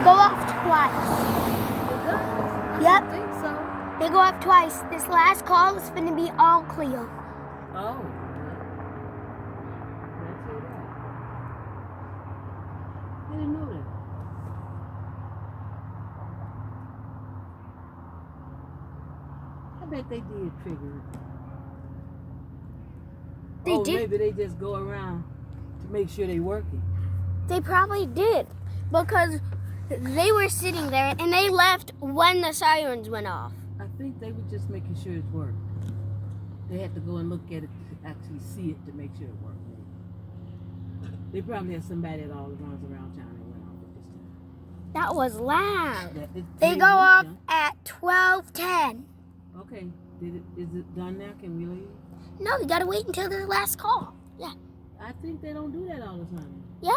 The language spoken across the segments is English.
go off twice. Yep. I think so. They go off twice. This last call is going to be all clear. Oh. I didn't know that. I bet they did trigger it. They did. Maybe they just go around to make sure they're working. They probably did because they were sitting there and they left when the sirens went off. I think they were just making sure it worked. They had to go and look at it to actually see it to make sure it worked. They probably had somebody that all runs around town and went off at this time. That was loud. Yeah, They go off at 12:10. Okay. Is it done now? Can we leave? No, you gotta wait until the last call. Yeah. I think they don't do that all the time. Yeah?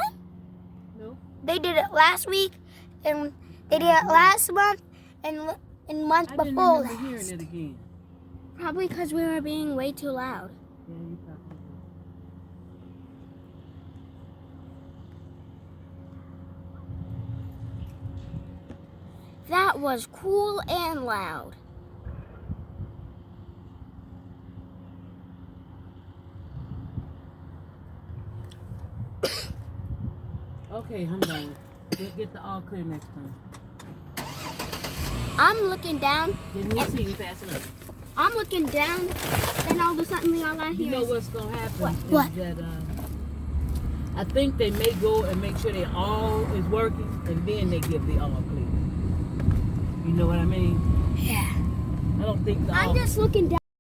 No. They did it last week, and they did it last month, and month I before didn't remember last. hearing it again. Probably because we were being way too loud. Yeah, you probably did. That was cool and loud. Okay, I'm done. We'll get the all clear next time. I'm looking down. Didn't you see you fast enough? I'm looking down, and all of a sudden, all I You hear know is... what's gonna happen What? is that I think they may go and make sure they all is working, and then they give the all clear. You know what I mean? Yeah. I don't think the I'm all. just looking down.